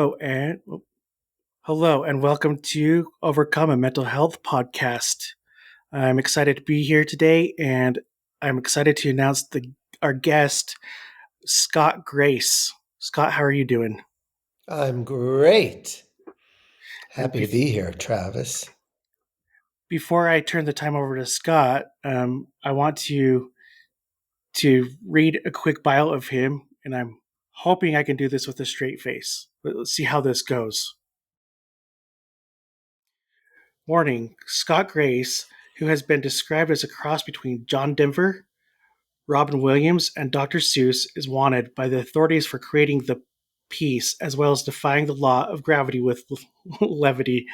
Hello and hello and welcome to Overcome a Mental Health podcast. I'm excited to be here today, and I'm excited to announce our guest, Scott Grace. Scott, how are you doing? I'm great. And Happy to be here, Travis. before I turn the time over to Scott, I want to read a quick bio of him, and I'm hoping I can do this with a straight face. But let's see how this goes. Warning: Scott Grace, who has been described as a cross between John Denver, Robin Williams, and Dr. Seuss, is wanted by the authorities for creating the piece as well as defying the law of gravity with levity.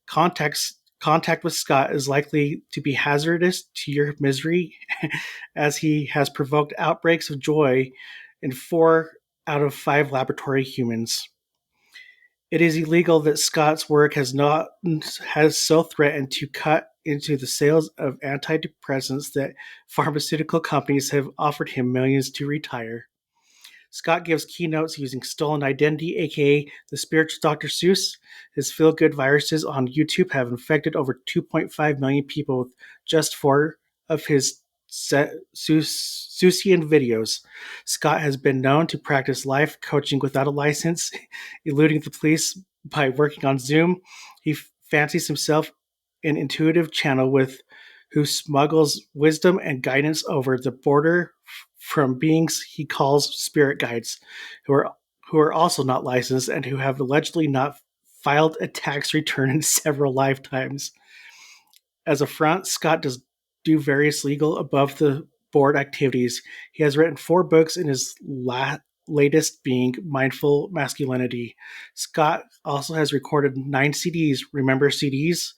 Contact with Scott is likely to be hazardous to your misery, as he has provoked outbreaks of joy in 4 out of 5 laboratory humans. It is illegal that Scott's work has so threatened to cut into the sales of antidepressants that pharmaceutical companies have offered him millions to retire. Scott gives keynotes using stolen identity, aka the spiritual Dr. Seuss. His feel good viruses on YouTube have infected over 2.5 million people with just 4 of his Seussian videos. Scott has been known to practice life coaching without a license, eluding the police by working on Zoom. He fancies himself an intuitive channel with who smuggles wisdom and guidance over the border from beings he calls spirit guides, who are also not licensed and who have allegedly not filed a tax return in several lifetimes. As a front, Scott does do various legal above the board activities. He has written 4 books, in his latest being Mindful Masculinity. Scott also has recorded 9 CDs, remember CDs,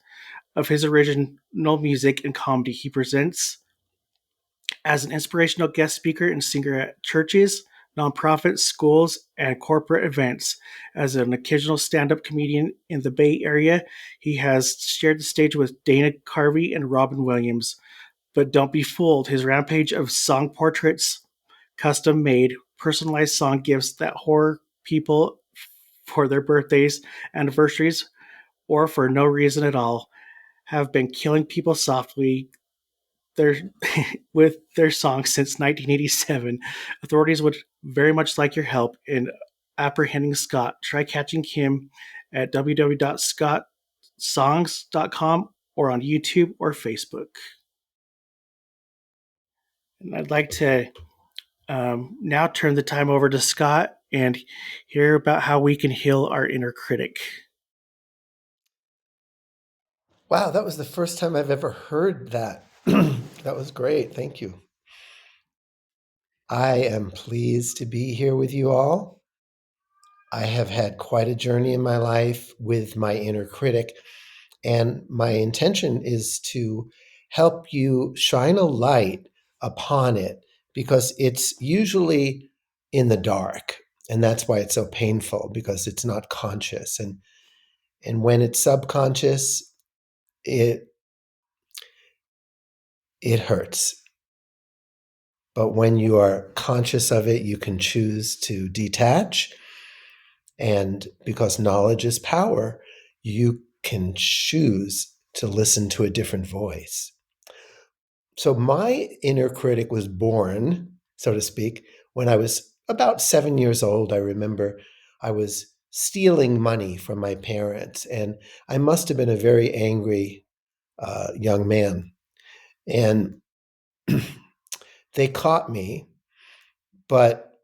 of his original music and comedy. He presents as an inspirational guest speaker and singer at churches, nonprofits, schools, and corporate events. As an occasional stand up comedian in the Bay Area, he has shared the stage with Dana Carvey and Robin Williams. But don't be fooled, his rampage of song portraits, custom made, personalized song gifts that horror people for their birthdays, anniversaries, or for no reason at all, have been killing people softly their with their songs since 1987. Authorities would very much like your help in apprehending Scott. Try catching him at www.scottsongs.com or on YouTube or Facebook. And I'd like to now turn the time over to Scott and hear about how we can heal our inner critic. Wow, that was the first time I've ever heard that. That was great. Thank you. I am pleased to be here with you all. I have had quite a journey in my life with my inner critic, and my intention is to help you shine a light upon it because it's usually in the dark. And that's why it's so painful because it's not conscious. And when it's subconscious, it it hurts. But when you are conscious of it, you can choose to detach. And because knowledge is power, you can choose to listen to a different voice. So my inner critic was born, so to speak, when I was about 7 years old. I remember I was stealing money from my parents, and I must have been a very angry young man. And they caught me, but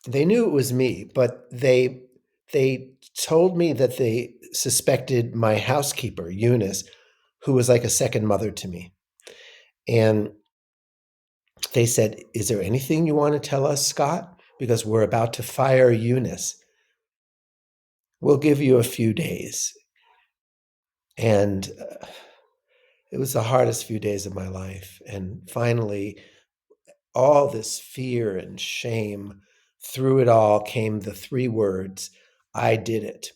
they knew it was me. But they told me that they suspected my housekeeper, Eunice, who was like a second mother to me. And they said, "Is there anything you want to tell us, Scott? Because we're about to fire Eunice. We'll give you a few days." And it was the hardest few days of my life. And finally, all this fear and shame, through it all came the 3 words, "I did it."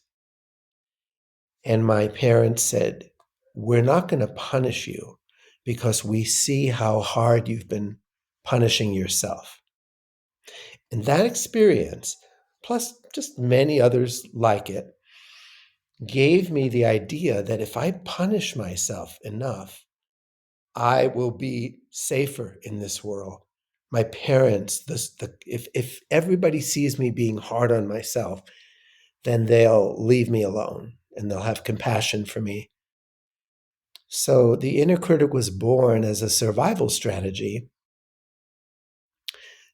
And my parents said, "We're not going to punish you because we see how hard you've been punishing yourself." And that experience plus just many others like it, gave me the idea that if I punish myself enough, I will be safer in this world. My parents, if everybody sees me being hard on myself, then they'll leave me alone and they'll have compassion for me. So the inner critic was born as a survival strategy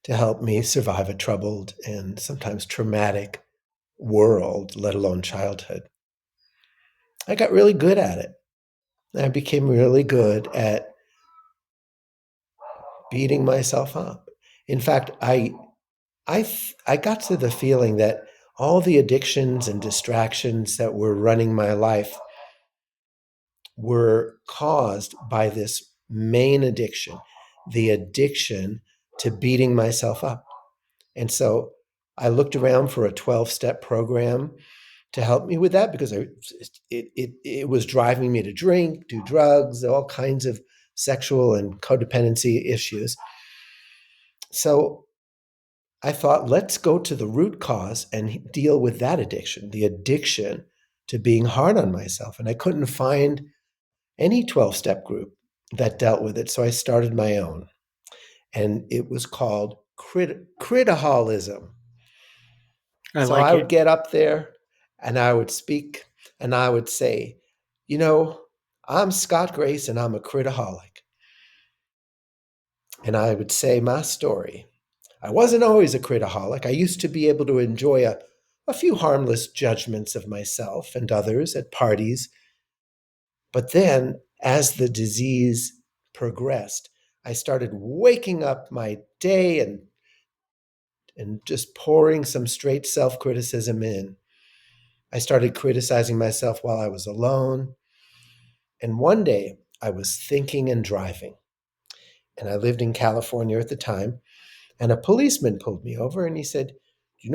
to help me survive a troubled and sometimes traumatic world, let alone childhood. I got really good at it. I became really good at beating myself up. In fact, I got to the feeling that all the addictions and distractions that were running my life were caused by this main addiction, the addiction to beating myself up. And so I looked around for a 12-step program to help me with that because it was driving me to drink, do drugs, all kinds of sexual and codependency issues. So I thought, let's go to the root cause and deal with that addiction, the addiction to being hard on myself. And I couldn't find any 12-step group that dealt with it. So I started my own. And it was called Critiholism. I So like I would it. get up there and I would speak and I would say, you know, I'm Scott Grace and I'm a critaholic. And I would say my story. I wasn't always a critaholic. I used to be able to enjoy a few harmless judgments of myself and others at parties. But then, as the disease progressed, I started waking up my day and just pouring some straight self criticism in. I started criticizing myself while I was alone. And one day, I was thinking and driving. And I lived in California at the time. And a policeman pulled me over and he said, Do you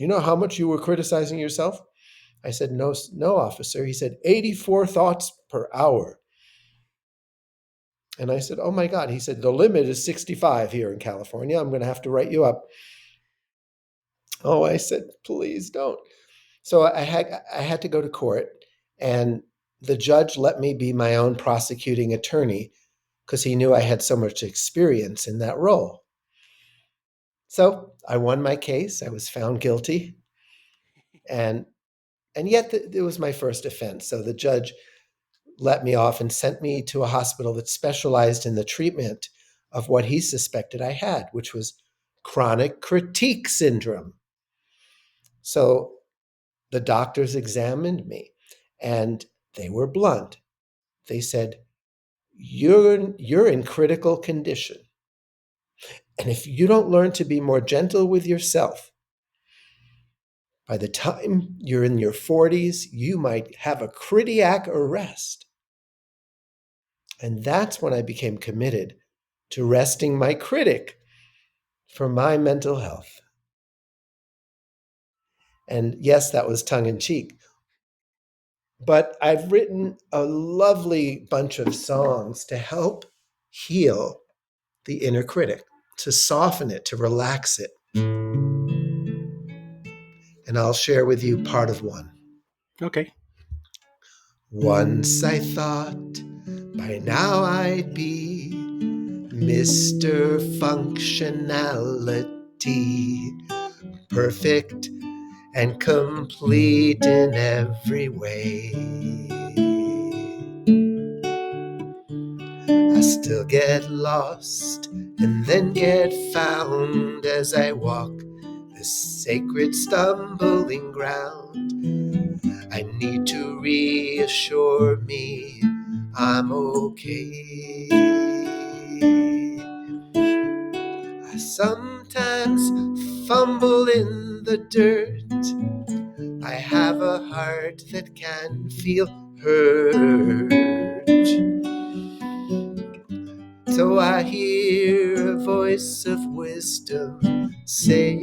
know how much you were criticizing yourself? I said, No, no, officer. He said, 84 thoughts per hour. And I said, Oh my God. He said, The limit is 65 here in California. I'm going to have to write you up. Oh, I said, Please don't. So I had to go to court, and the judge let me be my own prosecuting attorney because he knew I had so much experience in that role. So I won my case. I was found guilty, and yet it was my first offense. So the judge let me off and sent me to a hospital that specialized in the treatment of what he suspected I had, which was chronic critique syndrome. So the doctors examined me and they were blunt. They said, you're in critical condition. And if you don't learn to be more gentle with yourself, by the time you're in your 40s, you might have a cardiac arrest. And that's when I became committed to resting my critic for my mental health. And yes, that was tongue in cheek. But I've written a lovely bunch of songs to help heal the inner critic, to soften it, to relax it. And I'll share with you part of one. Okay. Once I thought by now I'd be Mr. Functionality, perfect and complete in every way. I still get lost and then get found as I walk this sacred stumbling ground. I need to reassure me I'm okay. I sometimes fumble in the dirt. I have a heart that can feel hurt. So I hear a voice of wisdom say,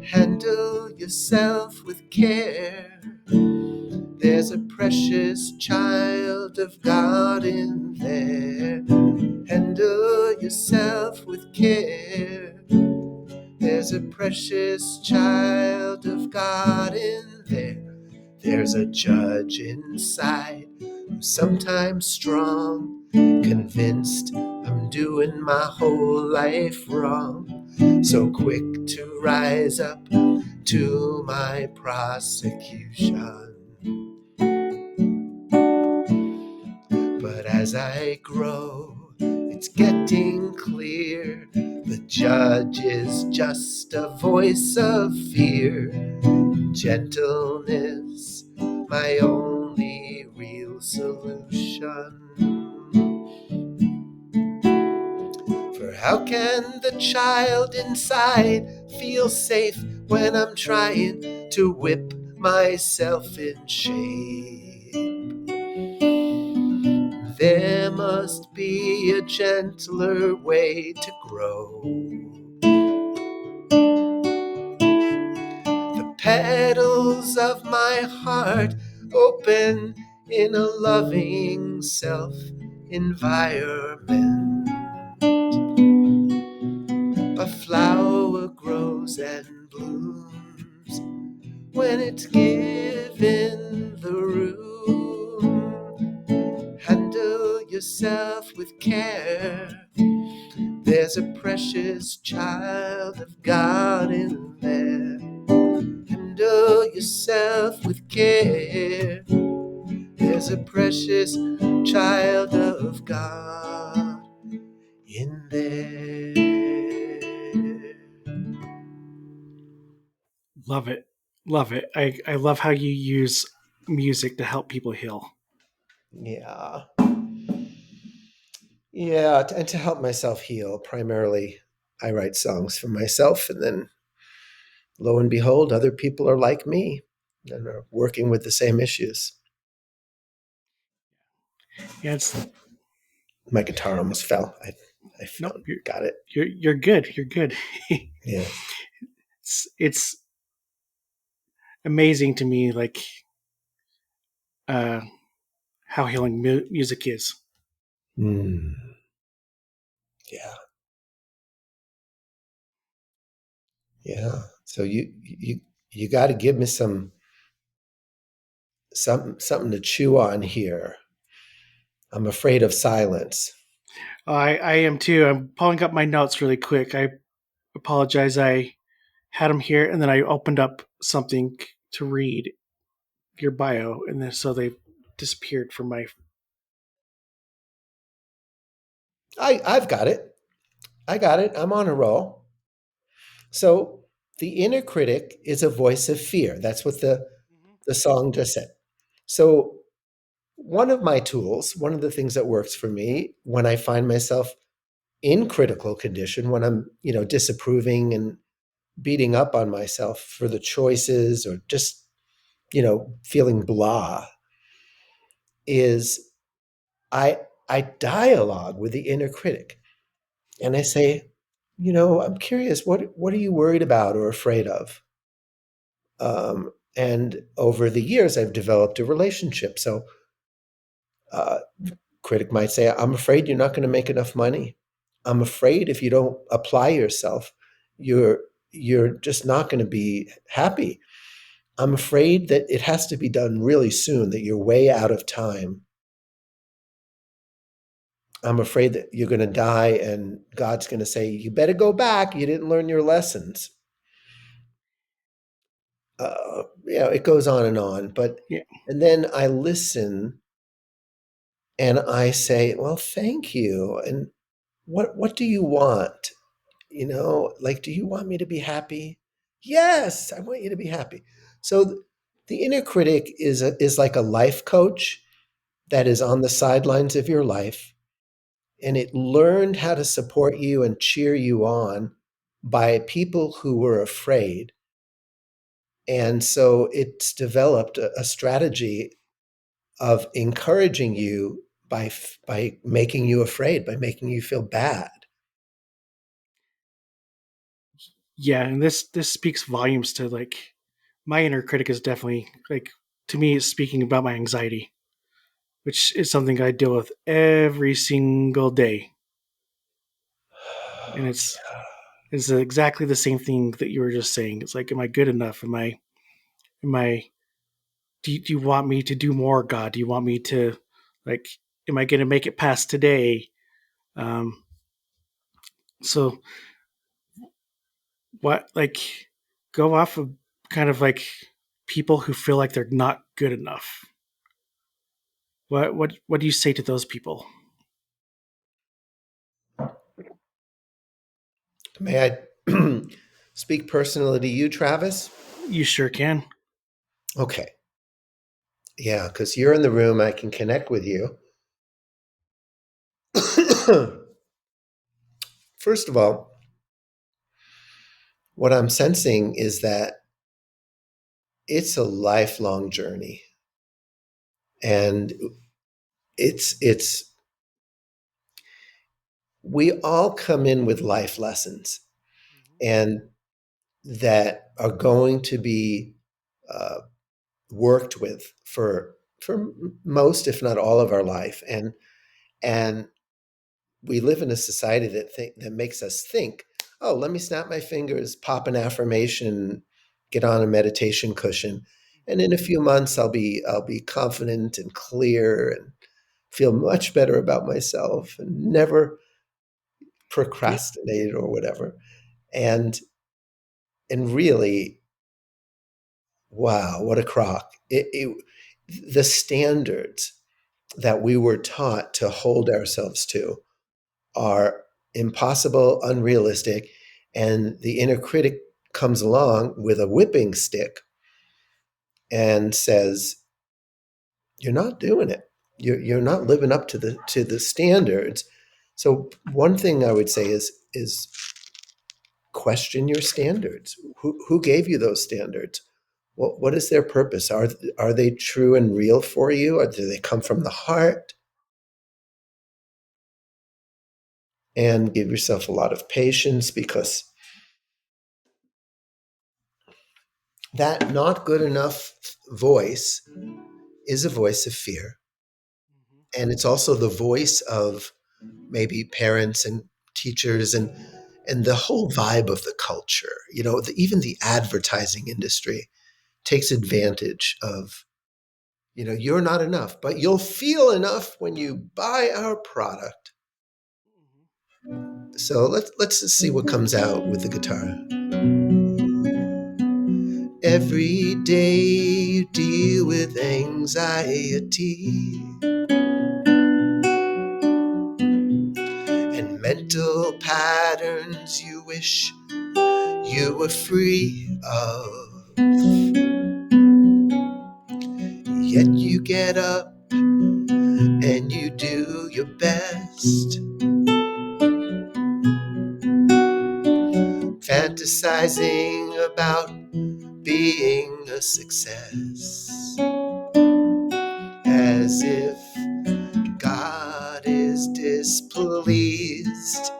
handle yourself with care. There's a precious child of God in there. Handle yourself with care. There's a precious child of God in there. There's a judge inside who's sometimes strong, convinced I'm doing my whole life wrong. So quick to rise up to my prosecution. But as I grow, it's getting clear the judge is just a voice of fear. Gentleness, my only real solution. For how can the child inside feel safe when I'm trying to whip myself in shape? There must be a gentler way to grow. The petals of my heart open in a loving self environment. A flower grows and blooms when it's given the room. Handle yourself with care. There's a precious child of God in there. Handle yourself with care. There's a precious child of God in there. Love it. Love it. I love how you use music to help people heal. Yeah. Yeah, and to help myself heal, primarily I write songs for myself, and then lo and behold, other people are like me and are working with the same issues. Yeah, it's My guitar almost fell. I nope. found got it. You're good. You're good. Yeah. It's amazing to me, like uh, how healing music is. Mm, yeah. Yeah. So you got to give me something to chew on here. I'm afraid of silence. I am too. I'm pulling up my notes really quick. I apologize. I had them here, and then I opened up something to read your bio, and then so they disappeared from my. I've got it. I got it. I'm on a roll. So the inner critic is a voice of fear. That's what the song just said. So one of my tools, one of the things that works for me when I find myself in critical condition, when I'm, disapproving and beating up on myself for the choices or just, feeling blah, is I I dialogue with the inner critic and I say, I'm curious, what are you worried about or afraid of? And over the years, I've developed a relationship. So, uh, critic might say, "I'm afraid you're not going to make enough money. I'm afraid if you don't apply yourself, you're you're just not going to be happy. I'm afraid that it has to be done really soon. That you're way out of time. I'm afraid that you're going to die, and God's going to say, you better go back. You didn't learn your lessons." It goes on and on. But Yeah, and then I listen and I say, "Well, thank you. And what do you want? Like, do you want me to be happy?" "Yes, I want you to be happy." So the inner critic is like a life coach that is on the sidelines of your life, and it learned how to support you and cheer you on by people who were afraid. And so it's developed a strategy of encouraging you by making you afraid, by making you feel bad. yeah, and this speaks volumes to like my inner critic is definitely like to me it's speaking about my anxiety, which is something I deal with every single day, and it's Yeah. Is exactly the same thing that you were just saying. It's like, am I good enough? Am I, do you want me to do more, God? Do you want me to, like, am I going to make it past today? Um, so what, like, go off of kind of like people who feel like they're not good enough. What do you say to those people? May I speak personally to you, Travis? You sure can. Okay. Yeah, because you're in the room, I can connect with you. First of all, what I'm sensing is that it's a lifelong journey. And it's we all come in with life lessons and that are going to be uh, worked with for most, if not all, of our life. And we live in a society that makes us think, oh, let me snap my fingers, pop an affirmation, get on a meditation cushion, and in a few months I'll be confident and clear and feel much better about myself and never Yep. procrastinate or whatever. And and really, wow, what a crock. The standards that we were taught to hold ourselves to are impossible, unrealistic, and the inner critic comes along with a whipping stick and says, "You're not doing it. You're not living up to the standards." So one thing I would say is question your standards. Who gave you those standards? What is their purpose? Are they true and real for you, or do they come from the heart? And give yourself a lot of patience because that not good enough voice is a voice of fear. And it's also the voice of maybe parents and teachers and the whole vibe of the culture. Even the advertising industry takes advantage of, you're not enough, but you'll feel enough when you buy our product. So let's just see what comes out with the guitar. Every day you deal with anxiety and mental patterns you wish you were free of. Yet you get up and you do your best, fantasizing about being a success, as if God is displeased.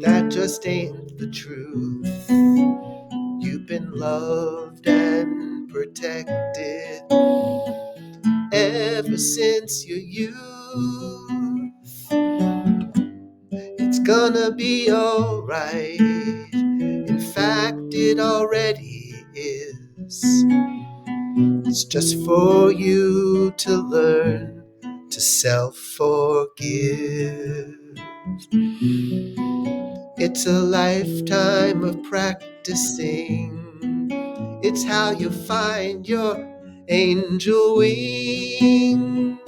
That just ain't the truth. You've been loved and protected ever since your youth. It's gonna be alright. In fact, it already is. It's just for you to learn to self-forgive. It's a lifetime of practicing. It's how you find your angel wings.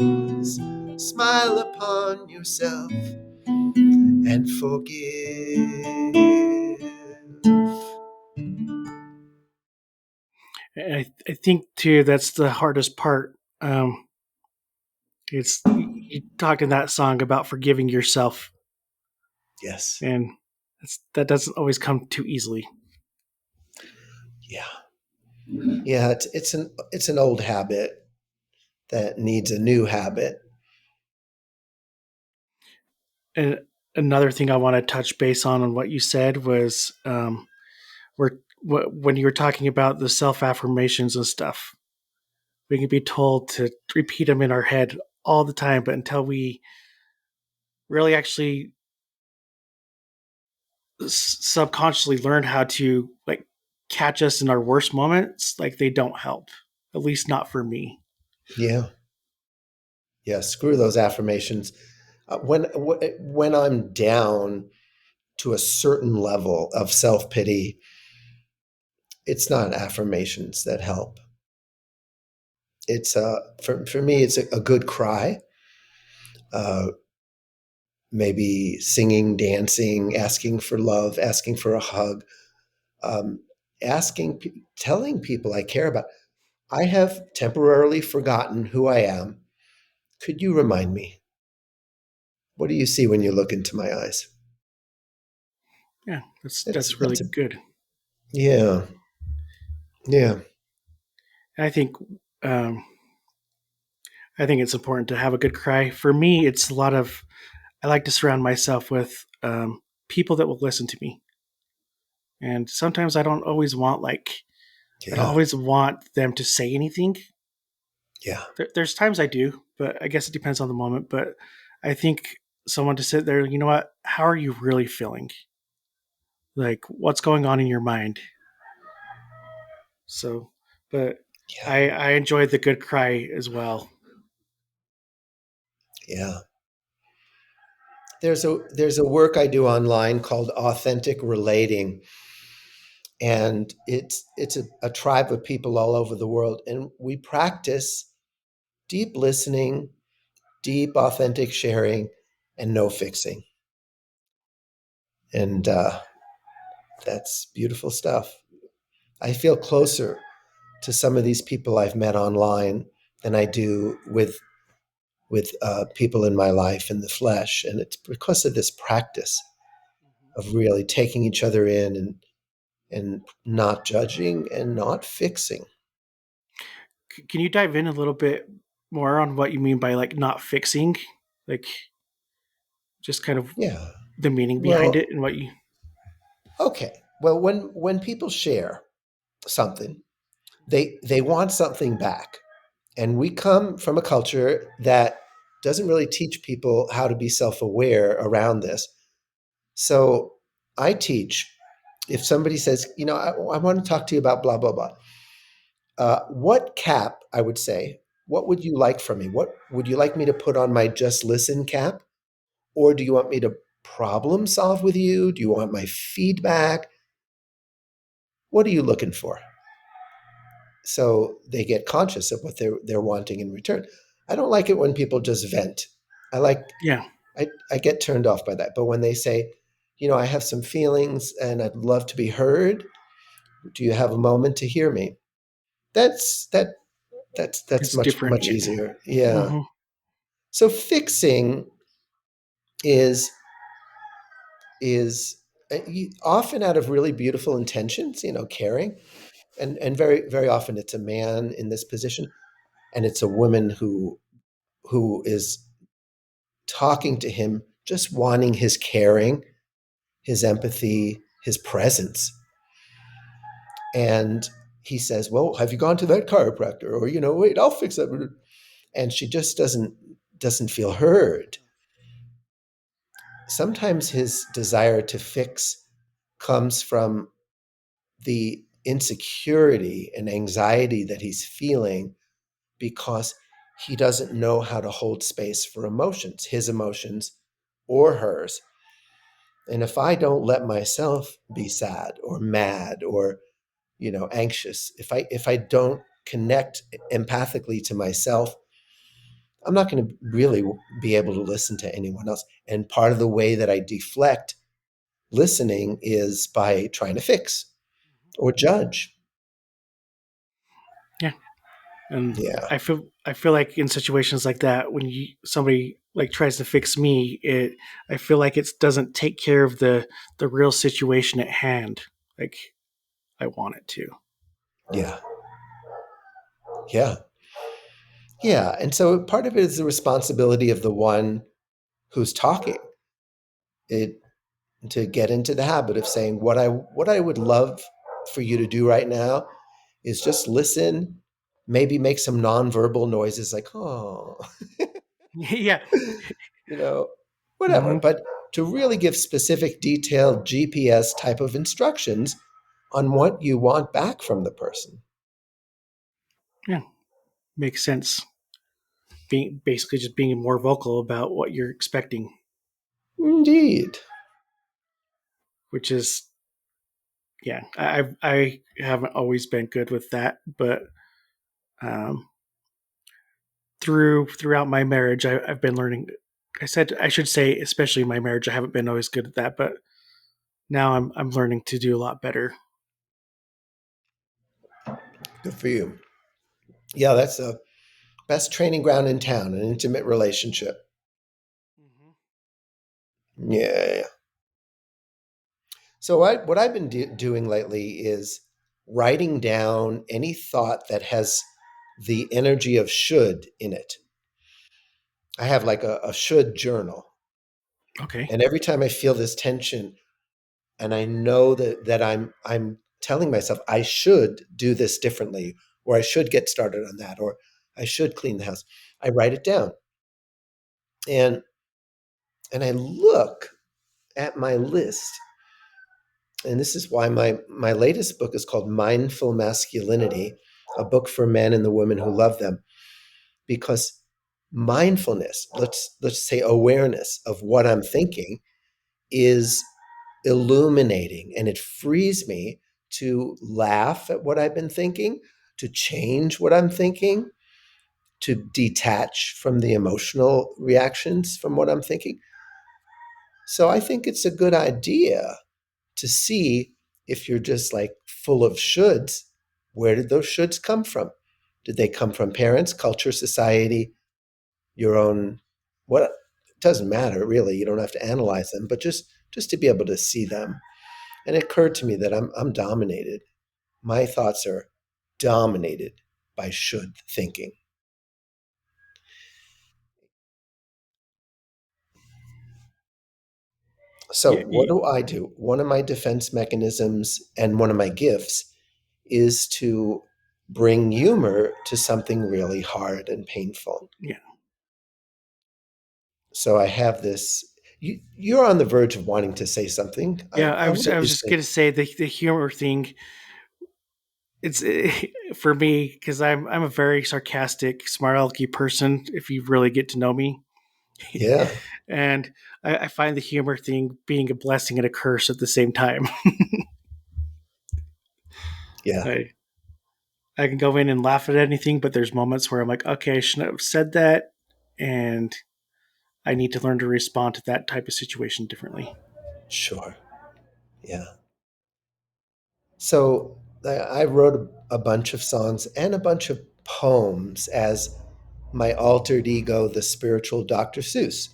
Smile upon yourself and forgive. I think too that's the hardest part. It's you talk in that song about forgiving yourself, Yes. and that doesn't always come too easily. Yeah. Yeah. It's an old habit that needs a new habit. And another thing I want to touch base on what you said was when you were talking about the self affirmations and stuff. We can be told to repeat them in our head all the time, but until we really actually subconsciously learned how to like catch us in our worst moments, like they don't help. At least not for me. Yeah. Yeah. Screw those affirmations. When I'm down to a certain level of self pity, it's not affirmations that help. It's for me, it's a good cry. Uh, Maybe singing, dancing, asking for love, asking for a hug, um, telling people I care about. I have temporarily forgotten who I am. Could you remind me? What do you see when you look into my eyes? Yeah, That's that's that's really a good. yeah, yeah, And um, I think it's important to have a good cry. For me, it's a lot of I like to surround myself with people that will listen to me, and sometimes I don't yeah, always want them to say anything. yeah. There's times I do, but I guess it depends on the moment. But I think someone to sit there, you know what? How are you really feeling? Like, what's going on in your mind? So, but Yeah, I enjoy the good cry as well. yeah. There's a work I do online called Authentic Relating, and it's a tribe of people all over the world, and we practice deep listening, deep authentic sharing, and no fixing, and that's beautiful stuff. I feel closer to some of these people I've met online than I do with people in my life in the flesh, and it's because of this practice of really taking each other in and not judging and not fixing. Can you dive in a little bit more on what you mean by like not fixing, like just kind of Yeah. the meaning behind Well, it and what you? okay. Well, when people share something, they want something back. And we come from a culture that doesn't really teach people how to be self-aware around this. So I teach, if somebody says, I want to talk to you about blah blah blah, what cap, I would say, what would you like from me? What would you like me to put on my just listen cap? Or do you want me to problem solve with you? Do you want my feedback? What are you looking for? So they get conscious of what they're wanting in return. I don't like it when people just vent. I like Yeah, I get turned off by that. But when they say, I have some feelings and I'd love to be heard, do you have a moment to hear me? That's that that's it's much different. much Yeah. easier. Yeah. Mm-hmm. So fixing is is often out of really beautiful intentions, caring, and very very often it's a man in this position, and it's a woman who is talking to him, just wanting his caring, his empathy, his presence. And he says, well, have you gone to that chiropractor? Or, wait, I'll fix that. And she just doesn't feel heard. Sometimes his desire to fix comes from the insecurity and anxiety that he's feeling because he doesn't know how to hold space for emotions, his emotions or hers. And if I don't let myself be sad or mad or, anxious, if I don't connect empathically to myself, I'm not going to really be able to listen to anyone else. And part of the way that I deflect listening is by trying to fix or judge. Yeah, and Yeah. I feel like in situations like that, when somebody like tries to fix me, I feel like it doesn't take care of the real situation at hand. Like I want it to. Yeah. Yeah. Yeah. And so part of it is the responsibility of the one who's talking. It to get into the habit of saying what I would love for you to do right now is just listen, maybe make some nonverbal noises like, oh, Yeah. you know, whatever. Mm-hmm. But to really give specific, detailed GPS type of instructions on what you want back from the person. Yeah, makes sense. Being basically just being more vocal about what you're expecting, Indeed. which is yeah. I haven't always been good with that, but um, throughout my marriage, I've been learning. I should say, especially my marriage, I haven't been always good at that, but now I'm learning to do a lot better. Good for you. Yeah, that's the best training ground in town, an intimate relationship. Mm-hmm. Yeah. So what I've been doing lately is writing down any thought that has the energy of should in it. I have like a should journal. Okay. And every time I feel this tension and I know that I'm telling myself I should do this differently, or I should get started on that, or I should clean the house, I write it down. And I look at my list. And this is why my latest book is called Mindful Masculinity, a book for men and the women who love them. Because mindfulness, let's say awareness of what I'm thinking, is illuminating, and it frees me to laugh at what I've been thinking, to change what I'm thinking, to detach from the emotional reactions from what I'm thinking. So I think it's a good idea to see if you're just like full of shoulds. Where did those shoulds come from? Did they come from parents, culture, society, your own? What? It doesn't matter really. You don't have to analyze them, but just to be able to see them. And it occurred to me that I'm dominated. My thoughts are dominated by should thinking. So Yeah. what do I do? One of my defense mechanisms and one of my gifts is to bring humor to something really hard and painful. Yeah. So I have this. You're on the verge of wanting to say something. Yeah. I'll let I you was just say. gonna say the humor thing. It's for me because I'm a very sarcastic, smart alecky person. If you really get to know me, Yeah, and I find the humor thing being a blessing and a curse at the same time. yeah, I I can go in and laugh at anything, but there's moments where I'm like, okay, I shouldn't have said that, and I need to learn to respond to that type of situation differently. sure, yeah. So I wrote a bunch of songs and a bunch of poems as my altered ego, the spiritual Dr. Seuss.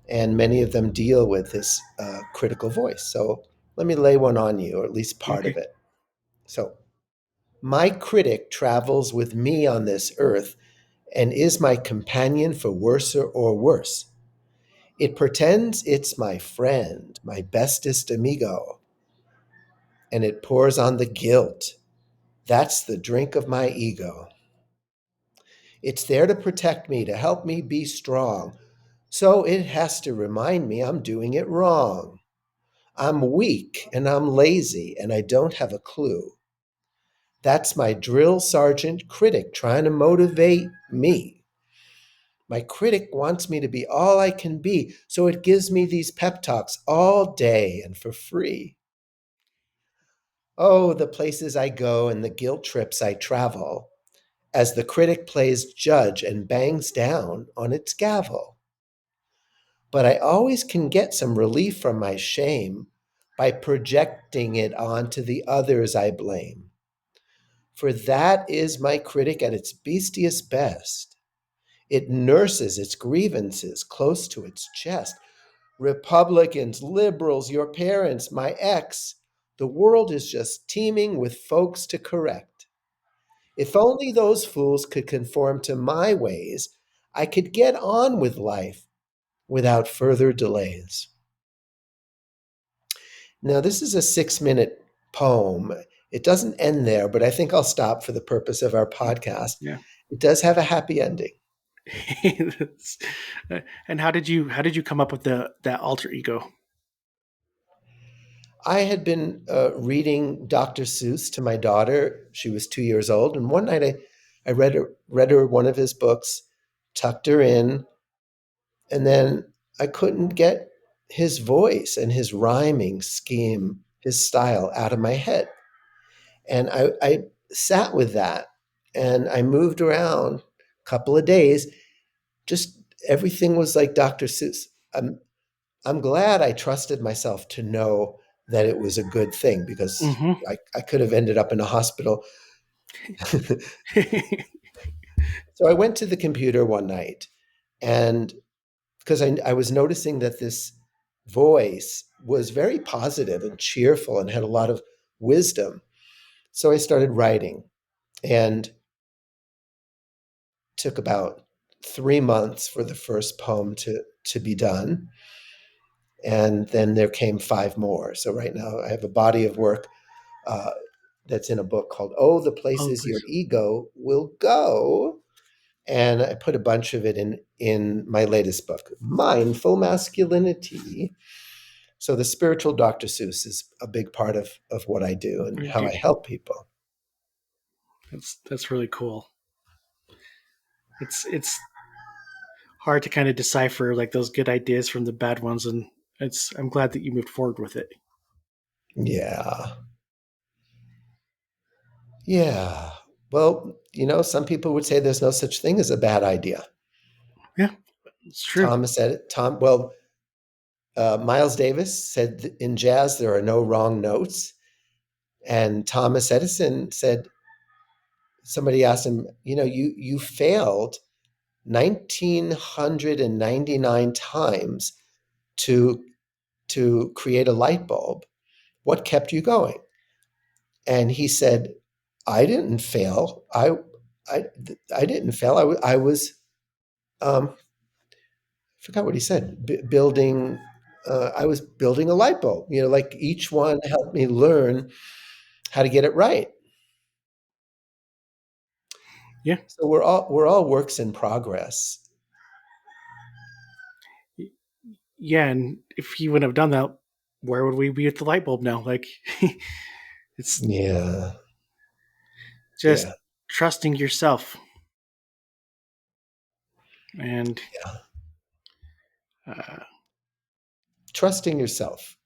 And many of them deal with this critical voice. So let me lay one on you, or at least part of Okay. it. So, my critic travels with me on this earth and is my companion for worser or worse. It pretends it's my friend, my bestest amigo, and it pours on the guilt. That's the drink of my ego. It's there to protect me, to help me be strong. So it has to remind me I'm doing it wrong. I'm weak and I'm lazy and I don't have a clue. That's my drill sergeant critic trying to motivate me. My critic wants me to be all I can be, so it gives me these pep talks all day and for free. Oh, the places I go and the guilt trips I travel, as the critic plays judge and bangs down on its gavel. But I always can get some relief from my shame by projecting it onto the others I blame. For that is my critic at its beastiest best. It nurses its grievances close to its chest. Republicans, liberals, your parents, my ex, the world is just teeming with folks to correct. If only those fools could conform to my ways, I could get on with life without further delays. Now, this is a 6-minute poem. It doesn't end there, but I think I'll stop for the purpose of our podcast. Yeah. It does have a happy ending. And how did you come up with that alter ego? I had been reading Dr. Seuss to my daughter. She was 2 years old, and one night I read her one of his books, tucked her in, and then I couldn't get his voice and his rhyming scheme, his style out of my head. And I sat with that, and I moved around a couple of days. Just everything was like Dr. Seuss. I'm glad I trusted myself to know that it was a good thing, because Hmm. I could have ended up in a hospital. So I went to the computer one night, and because I was noticing that this voice was very positive and cheerful and had a lot of wisdom. So I started writing, and took about 3 months for the first poem to be done. And then there came five more. So right now I have a body of work uh, that's in a book called "Oh, the Oh, Places Your please. Ego Will Go," and I put a bunch of it in my latest book, Mindful Masculinity. So the spiritual Dr. Seuss is a big part of what I do and how I Dude, help people. that's really cool. It's hard to kind of decipher like those good ideas from the bad ones, and I'm glad that you moved forward with it. Yeah. Yeah. Well, some people would say there's no such thing as a bad idea. Yeah, it's true. Thomas said it. Miles Davis said in jazz there are no wrong notes, and Thomas Edison said, somebody asked him, you failed 1999 times to create a light bulb. What kept you going? And he said, I didn't fail. I, I didn't fail. I was I forgot what he said. Building. I was building a light bulb. Like each one helped me learn how to get it right. Yeah, So we're all works in progress. yeah. And if he wouldn't have done that, where would we be with the light bulb now? Like, it's Yeah, just yeah, trusting yourself and yeah. uh, Trusting yourself.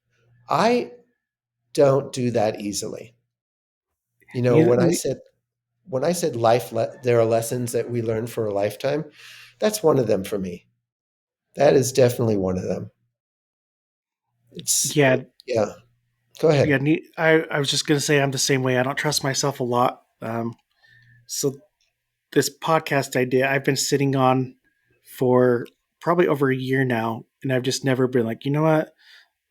I don't do that easily. When I neither, said there are lessons that we learn for a lifetime, that's one of them for me. That is definitely one of them. It's yeah, yeah. Go yeah. ahead. I was just gonna say I'm the same way. I don't trust myself a lot. So this podcast idea I've been sitting on for probably over a year now, and I've just never been like, you know what?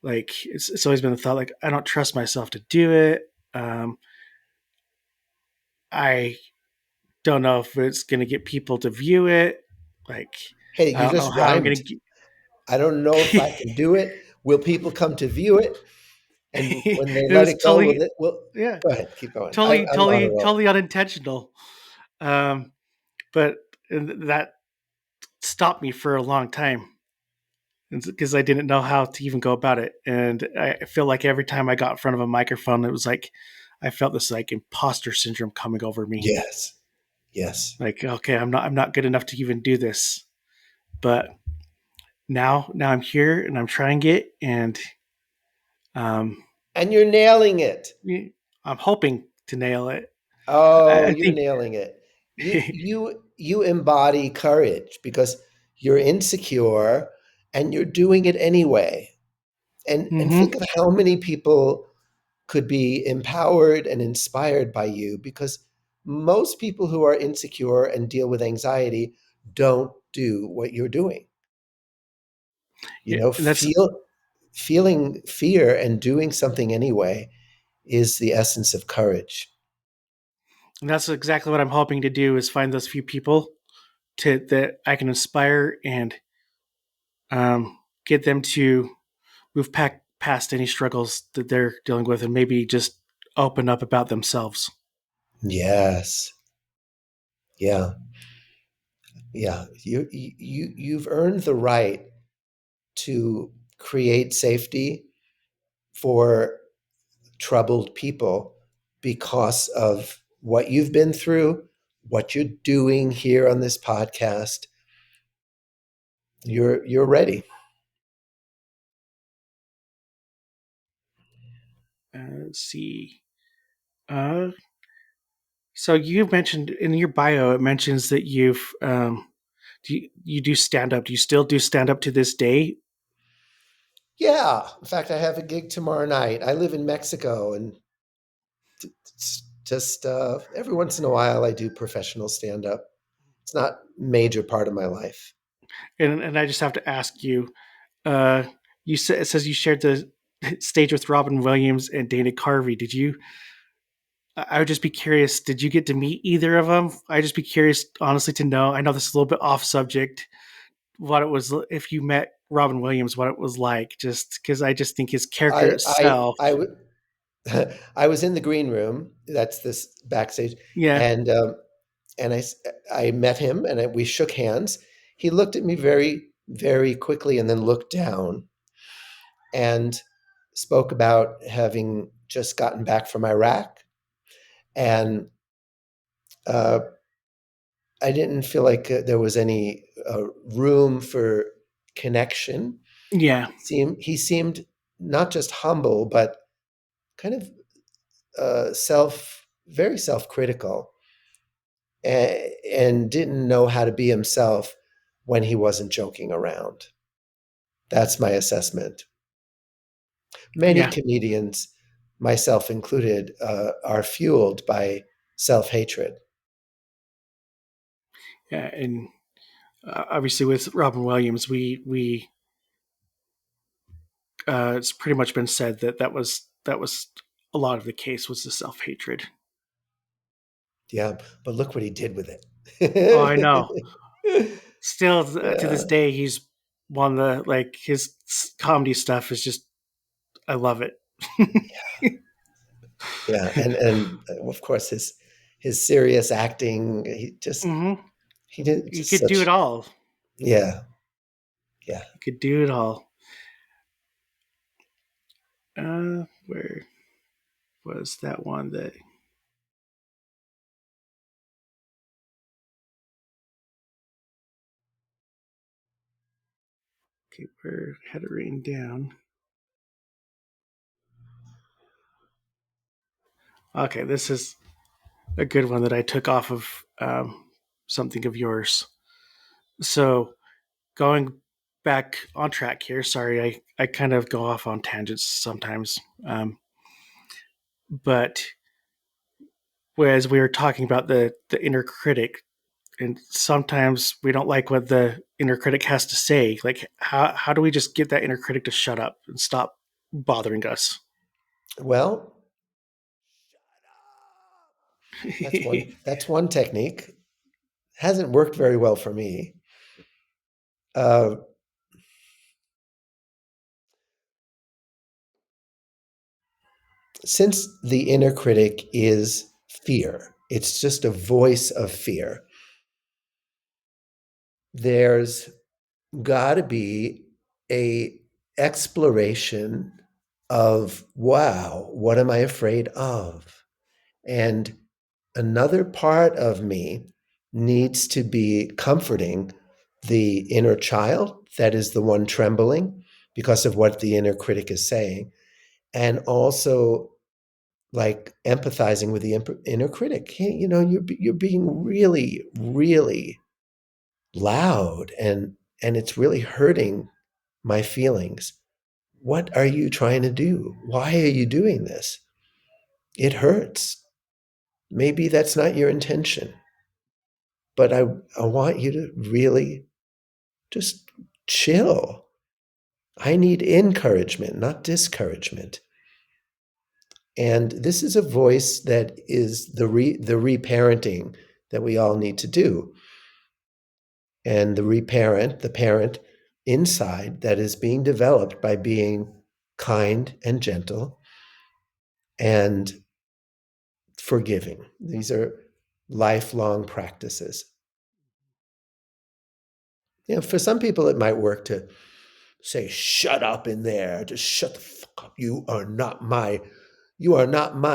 Like it's always been the thought like I don't trust myself to do it. I don't know if it's gonna get people to view it. Like Hey, I you don't know just how I'm rhymed. gonna. I don't know if I can do it. Will people come to view it? And when they It let was it go, totally, will yeah, go ahead, keep going. totally, I'm on a totally, roll. totally unintentional. Um, but that stopped me for a long time because I didn't know how to even go about it. And I feel like every time I got in front of a microphone, it was like I felt this like imposter syndrome coming over me. Yes, yes. Like, okay, I'm not good enough to even do this. But now I'm here and I'm trying it, and um, And you're nailing it. I'm hoping to nail it. Oh, I you're think. nailing it. You embody courage because you're insecure and you're doing it anyway. And Hmm. think of how many people could be empowered and inspired by you, because most people who are insecure and deal with anxiety don't do what you're doing. Yeah, and Feeling fear and doing something anyway is the essence of courage. that's exactly what I'm hoping to do is find those few people to that I can inspire and get them to move past any struggles that they're dealing with and maybe just open up about themselves. Yes. Yeah. Yeah, you've earned the right to create safety for troubled people because of what you've been through, what you're doing here on this podcast. You're ready. Let's see. Uh, so you mentioned in your bio, it mentions that you do stand up. Do you still do stand up to this day? Yeah. In fact, I have a gig tomorrow night. I live in Mexico, and it's just every once in a while I do professional stand up. It's not a major part of my life. And I just have to ask you. Uh, you said it says you shared the stage with Robin Williams and Dana Carvey. Did you? I would just be curious. Did you get to meet either of them? I'd just be curious, honestly, to know. I know this is a little bit off subject. What it was, if you met Robin Williams, what it was like, just because I just think his character I I itself. I w- I was in the green room. That's this backstage, Yeah, and and I met him, and we shook hands. He looked at me very quickly, and then looked down and spoke about having just gotten back from Iraq, and uh, I didn't feel like there was any room for connection. yeah, He seemed not just humble, but kind of very self critical, and didn't know how to be himself when he wasn't joking around. That's my assessment. Many yeah, comedians, myself included, are fueled by self hatred. yeah. And obviously, with Robin Williams, we it's pretty much been said that that was a lot of the case was the self hatred. Yeah, but look what he did with Oh, I know. it. Still, to this Yeah, day, he's one of the like his comedy stuff is just I love it. yeah, and of course his serious acting. Hmm. He did You just could do it such. all. Yeah, yeah. You could do it all. Where was that one that? Okay, where had it written down? Okay, this is a good one that I took off of something of yours. So going back on track here. Sorry, I kind of go off on tangents sometimes. But whereas we were talking about the inner critic, and sometimes we don't like what the inner critic has to say. Like how do we just get that inner critic to shut up and stop bothering us? Well, that's one technique. Hasn't worked very well for me. Uh, since the inner critic is fear, it's just a voice of fear. There's got to be a exploration of, wow, what am I afraid of? And another part of me needs to be comforting the inner child that is the one trembling because of what the inner critic is saying, and also like empathizing with the inner critic. Hey, you're being really loud, and it's really hurting my feelings. What are you trying to do? Why are you doing this? It hurts. Maybe that's not your intention, but I want you to really just chill. I need encouragement, not discouragement. And this is a voice that is the reparenting that we all need to do. And the parent inside that is being developed by being kind and gentle and forgiving. These are lifelong practices. For some people, it might work to say, "Shut up in there! Just shut the fuck up! You are not my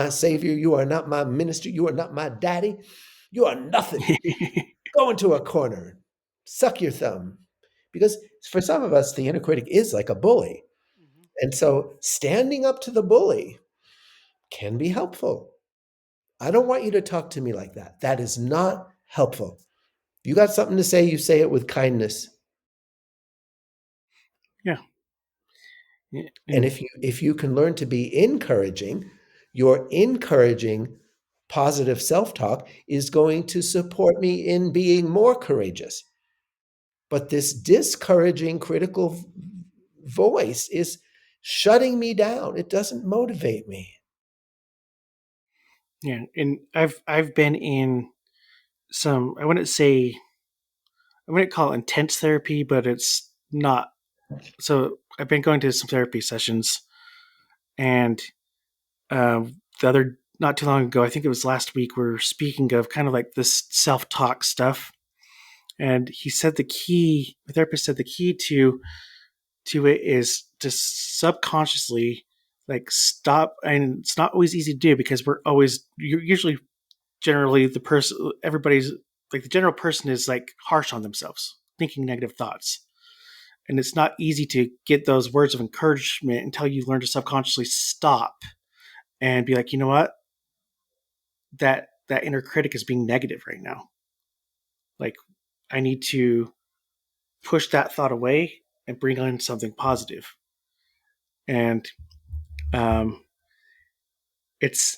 savior. You are not my minister. You are not my daddy. You are nothing. Go into a corner, suck your thumb." Because for some of us, the inner critic is like a bully. Mhm. And so standing up to the bully can be helpful. I don't want you to talk to me like that. That is not helpful. You got something to say, you say it with kindness. Yeah. Yeah. And And if you can learn to be encouraging, your encouraging positive self-talk is going to support me in being more courageous. But this discouraging critical voice is shutting me down. It doesn't motivate me. yeah, and I've been in some, I wouldn't call it intense therapy, but it's not. So I've been going to some therapy sessions, and the other not too long ago, I think it was last week, we are speaking of kind of like this self talk stuff, and he said the therapist said the key to it is to subconsciously like stop, and it's not always easy to do because you're usually generally the person, everybody's like the general person is like harsh on themselves, thinking negative thoughts, and it's not easy to get those words of encouragement until you learn to subconsciously stop and be like, you know what, that inner critic is being negative right now. Like, I need to push that thought away and bring on something positive. And um, it's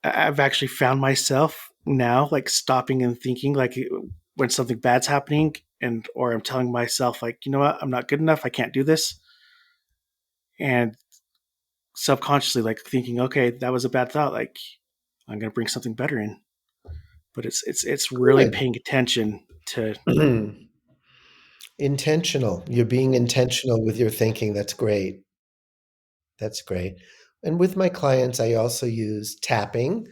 I've actually found myself now like stopping and thinking like when something bad's happening, and or I'm telling myself like, you know what, I'm not good enough, I can't do this, and subconsciously like thinking, okay, that was a bad thought, like I'm gonna bring something better in. But it's really Good. paying attention to. Intentional. You're being intentional with your thinking. That's great. That's great. And with my clients, I also use tapping,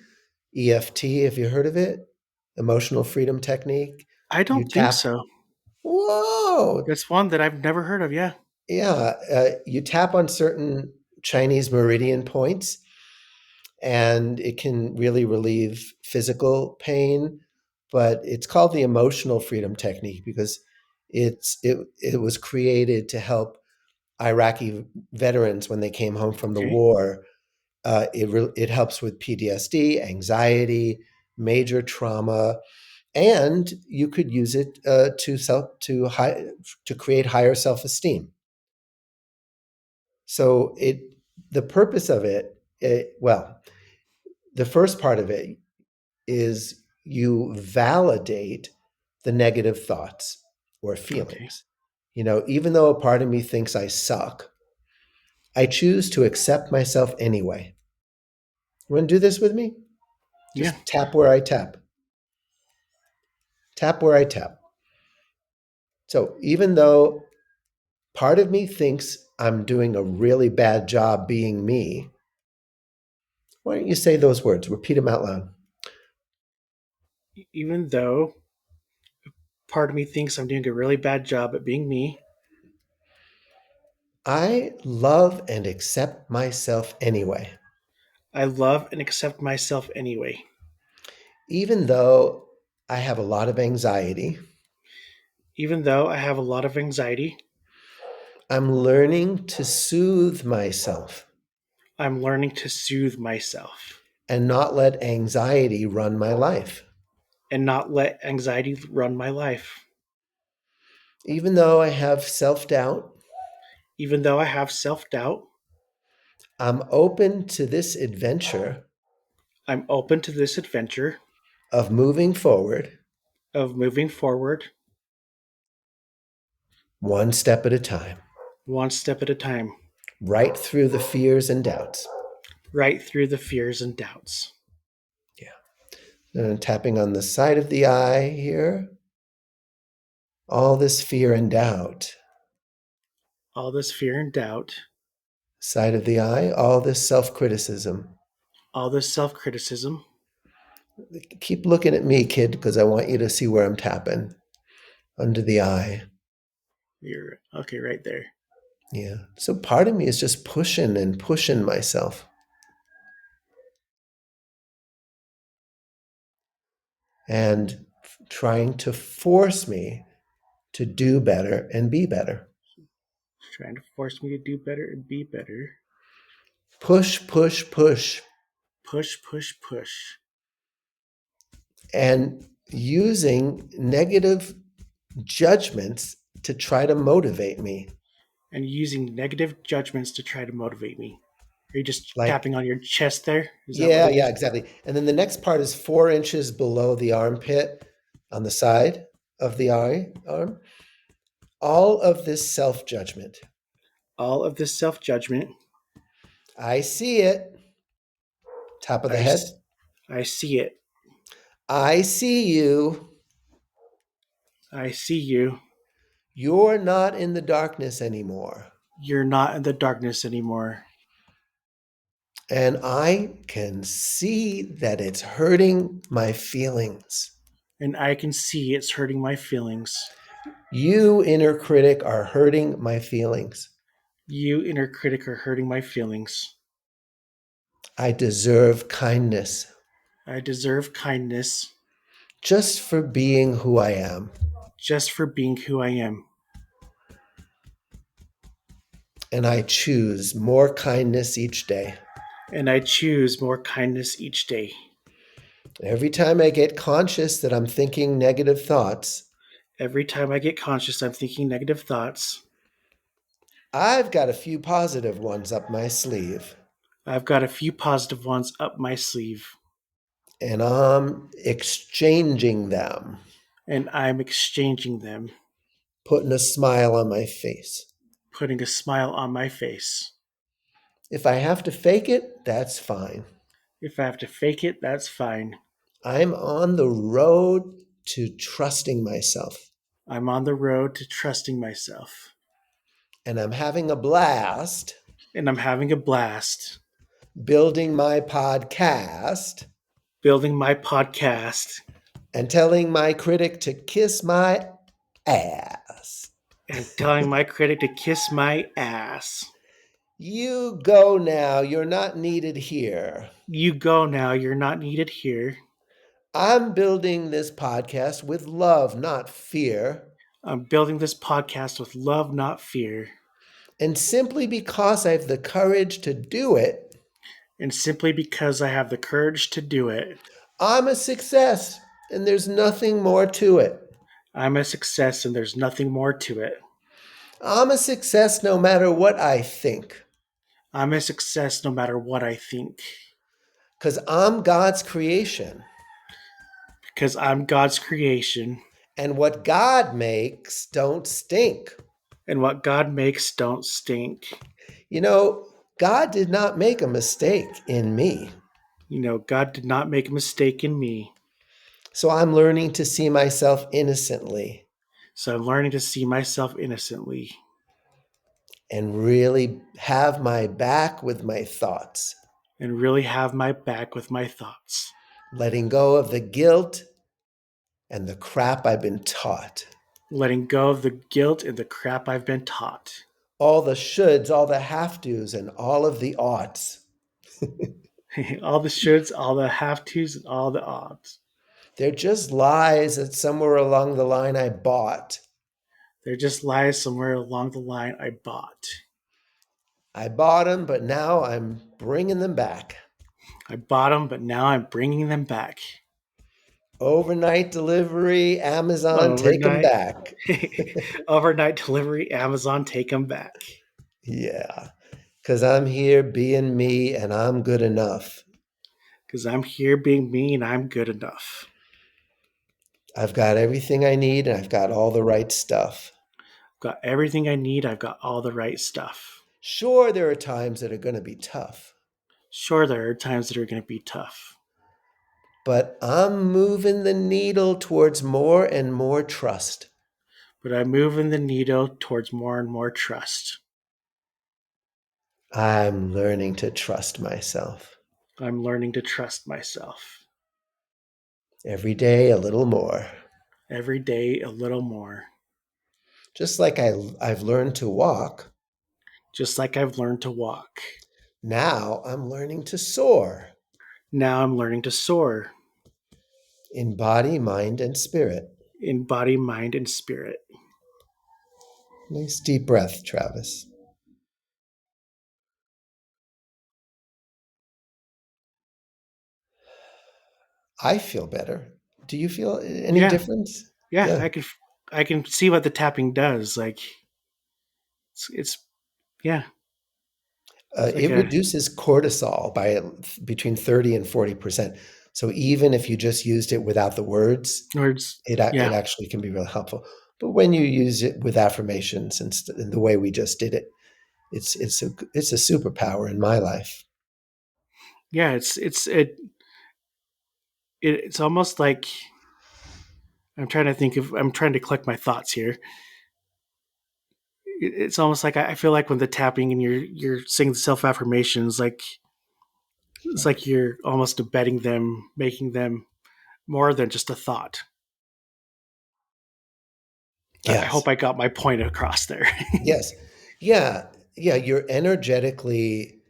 EFT. Have you heard of it? Emotional freedom technique. I You don't think tap. so. Whoa. That's one that I've never heard of. Yeah. Yeah. You tap on certain Chinese meridian points, and it can really relieve physical pain. But it's called the emotional freedom technique because it was created to help Iraqi veterans when they came home from the Okay. war. It helps with PTSD, anxiety, major trauma, and you could use it to create higher self esteem. So the purpose of well, the first part of it is you validate the negative thoughts or Okay. feelings. Even though a part of me thinks I suck, I choose to accept myself anyway. You want to do this with me? Yeah. Just tap where I tap. Tap where I tap. So even though part of me thinks I'm doing a really bad job being me, why don't you say those words? Repeat them out loud. Even though part of me thinks I'm doing a really bad job at being me, I love and accept myself anyway, I love and accept myself anyway. even though I have a lot of anxiety. Even though I have a lot of anxiety, I'm learning to soothe myself I'm learning to soothe myself and not let anxiety run my life. and not let anxiety run my life. Even though I have self doubt, Even though I have self doubt, I'm open to this adventure I'm open to this adventure of moving forward of moving forward one step at a time, one step at a time, right through the fears and doubts. right through the fears and doubts. Yeah. And tapping on the side of the eye here, all this fear and doubt. All this fear and doubt, Side of the eye, all this self criticism. all this self criticism. Keep looking at me, kid, because I want you to see where I'm tapping under the eye. You're okay right there. Yeah. So part of me is just pushing and pushing myself and trying to force me to do better and be better. Trying to force me to do better and be better. Push, push, push. Push, push, push. And using negative judgments to try to motivate me. And using negative judgments to try to motivate me. Are you just Like, tapping on your chest there? Is that what yeah, it yeah, is? exactly. And then the next part is 4 inches below the armpit on the side of the arm. All of this self judgment. All of this self judgment. I see it. Top of the I, head. I see it. I see you. I see you. You're not in the darkness anymore. You're not in the darkness anymore. And I can see that it's hurting my feelings. And I can see it's hurting my feelings. You, inner critic, are hurting my feelings. You, inner critic, are hurting my feelings. I deserve kindness I deserve kindness just for being who I am. just for being who I am. And I choose more kindness each day. And I choose more kindness each day. Every time I get conscious that I'm thinking negative thoughts, Every time I get conscious I'm thinking negative thoughts, I've got a few positive ones up my sleeve. I've got a few positive ones up my sleeve. And I'm exchanging them, And I'm exchanging them, putting a smile on my face. putting a smile on my face. If I have to fake it, that's fine. If I have to fake it, that's fine. I'm on the road to trusting myself, I'm on the road to trusting myself. and I'm having a blast And I'm having a blast building my podcast building my podcast and telling my critic to kiss my ass. and telling my critic to kiss my ass. You go now, you're not needed here. You go now, you're not needed here. I'm building this podcast with love, not fear. I'm building this podcast with love, not fear. And simply because I have the courage to do it, And simply because I have the courage to do it, I'm a success, and there's nothing more to it. I'm a success and there's nothing more to it. I'm a success no matter what I think, I'm a success no matter what I think. because I'm God's creation. Because I'm God's creation. And what God makes don't stink. And what God makes don't stink. You know, God did not make a mistake in me. You know, God did not make a mistake in me. So I'm learning to see myself innocently So I'm learning to see myself innocently and really have my back with my thoughts, and really have my back with my thoughts. letting go of the guilt and the crap I've been taught. Letting go of the guilt and the crap I've been taught. All the shoulds, all the have tos, and all of the oughts. All the shoulds, all the have tos, and all the odds. They're just lies that somewhere along the line I bought. They're just lies somewhere along the line I bought. I bought them, but now I'm bringing them back. I bought them, but now I'm bringing them back. Overnight delivery, Amazon, take them Overnight, back. overnight delivery, Amazon, take them back. Yeah, because I'm here being me and I'm good enough. Because I'm here being me and I'm good enough. I've got everything I need and I've got all the right stuff. I've got everything I need. I've got all the right stuff. Sure, there are times that are going to be tough, Sure, there are times that are going to be tough. but I'm moving the needle towards more and more trust. But I'm moving the needle towards more and more trust. I'm learning to trust myself. I'm learning to trust myself. Every day, a little more. Every day, a little more. Just like I've learned to walk, Just like I've learned to walk. now I'm learning to soar Now I'm learning to soar in body, mind, and spirit. in body, mind, and spirit. Nice deep breath, Travis. I feel better. Do you feel any Yeah, difference? yeah. Yeah. I can see what the tapping does. Like it's yeah. It's like It a reduces cortisol by between 30 and 40%. So even if you just used it without the words, words. it Yeah, actually can be really helpful. But when you use it with affirmations and the way we just did it, it's a superpower in my life. yeah. It's almost like I'm trying to collect my thoughts here. It's almost like I feel like when the tapping and you're saying the self affirmations, like it's like you're almost embedding them, making them more than just a thought. I Yes. hope I got my point across there. Yes. Yeah. Yeah. You're energetically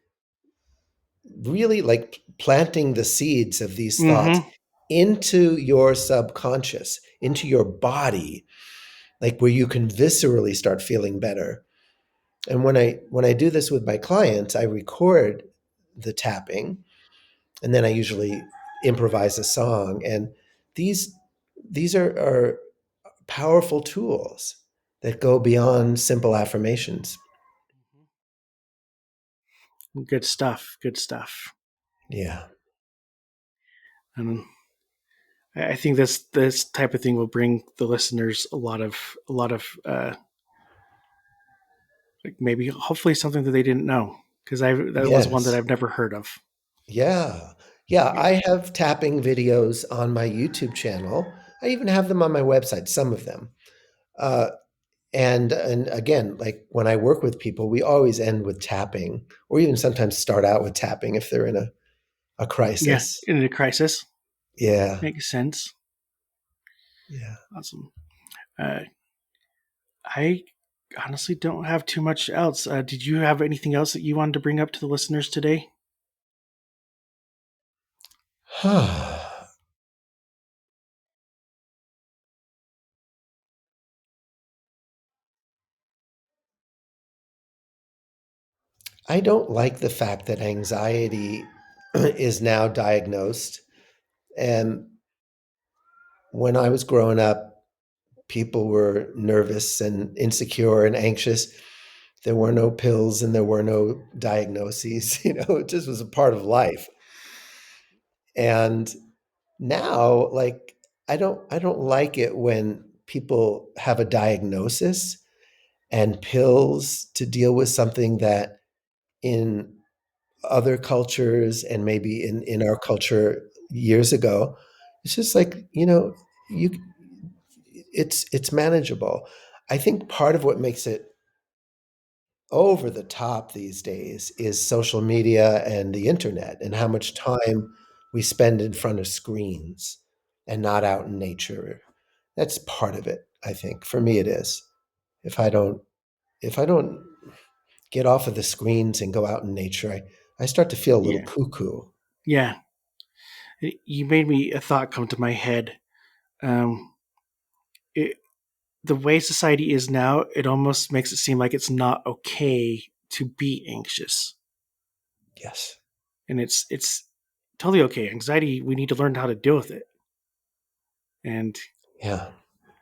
really like planting the seeds of these thoughts Mm-hmm. into your subconscious, into your body, like where you can viscerally start feeling better. And when I do this with my clients, I record the tapping and then I usually improvise a song. And these these are powerful tools that go beyond simple affirmations. Good stuff. Good stuff. Yeah. And I think this type of thing will bring the listeners a lot of like maybe hopefully something that they didn't know because I that was one that Yes. I've never heard of. Yeah. Yeah. Yeah. I have tapping videos on my YouTube channel. I even have them on my website, some of them. Uh, and again, like when I work with people, we always end with tapping, or even sometimes start out with tapping if they're in a Yeah. crisis. In a crisis, Yeah. makes sense. Yeah. Awesome. Uh, I honestly don't have too much else. Did you have anything else that you wanted to bring up to the listeners today? I don't like the fact that anxiety is now diagnosed. And when I was growing up, people were nervous and insecure and anxious. There were no pills and there were no diagnoses. It just was a part of life. And now, like, I don't like it when people have a diagnosis and pills to deal with something that in other cultures and maybe in our culture years ago, it's just like, you it's manageable. I think part of what makes it over the top these days is social media and the internet and how much time we spend in front of screens and not out in nature. That's part of it, I think. For me it is. If I don't if I don't get off of the screens and go out in nature, I start to feel a little Yeah. cuckoo. Yeah. You made me a thought come to my head. Um, it, the way society is now, it almost makes it seem like it's not okay to be anxious, Yes. and it's totally okay. Anxiety, we need to learn how to deal with it, and Yeah.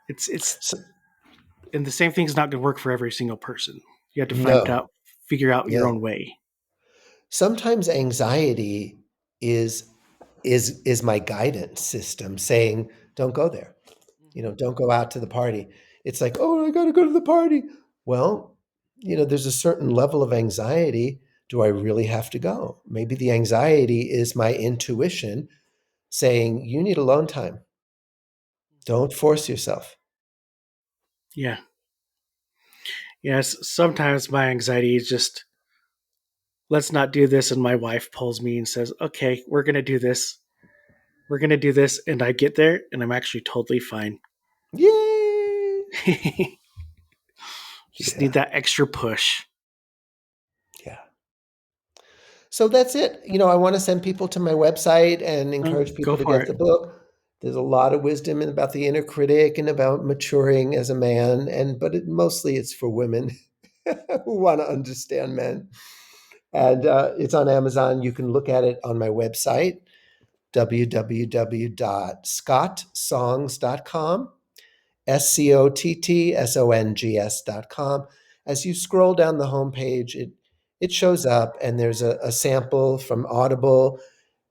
it's So, and the same thing's not going to work for every single person. You have to no. figure out your Yeah. own way. Sometimes anxiety is is my guidance system saying, don't go there. Don't go out to the party. It's like, oh, I got to go to the party. Well, there's a certain level of anxiety. Do I really have to go? Maybe the anxiety is my intuition saying, you need alone time. Don't force yourself. Yeah, yes. Sometimes my anxiety is just let's not do this, and my wife pulls me and says, "Okay, we're gonna do this. We're gonna do this," and I get there, and I'm actually totally fine. Yay! Just need Yeah. that extra push. Yeah. So that's it. I want to send people to my website and encourage Go people to for get it. the book. There's a lot of wisdom about the inner critic and about maturing as a man, but mostly it's for women who want to understand men. And it's on Amazon. You can look at it on my website, www.scottsongs.com, SCOTTSONGS.com. As you scroll down the homepage, it shows up, and there's a sample from Audible,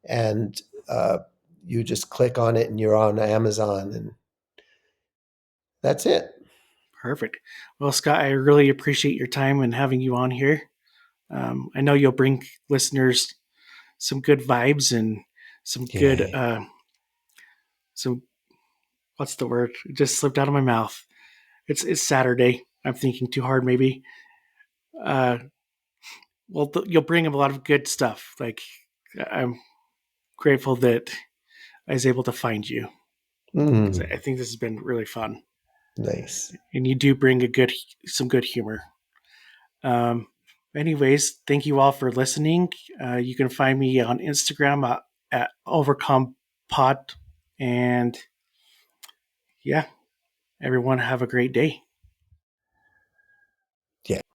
and uh, you just click on it, and you're on Amazon, and that's it. Perfect. Well, Scott, I really appreciate your time and having you on here. I know you'll bring listeners some good vibes and some good, Yay. some, what's the word? It just slipped out of my mouth. It's Saturday. I'm thinking too hard, maybe. Uh, well, you'll bring them a lot of good stuff. Like, I'm grateful that I was able to find you because Mm, I think this has been really fun. nice. And you do bring some good humor. Um, anyways, thank you all for listening. You can find me on Instagram at Overcome Pod. And yeah, everyone have a great day. Yeah.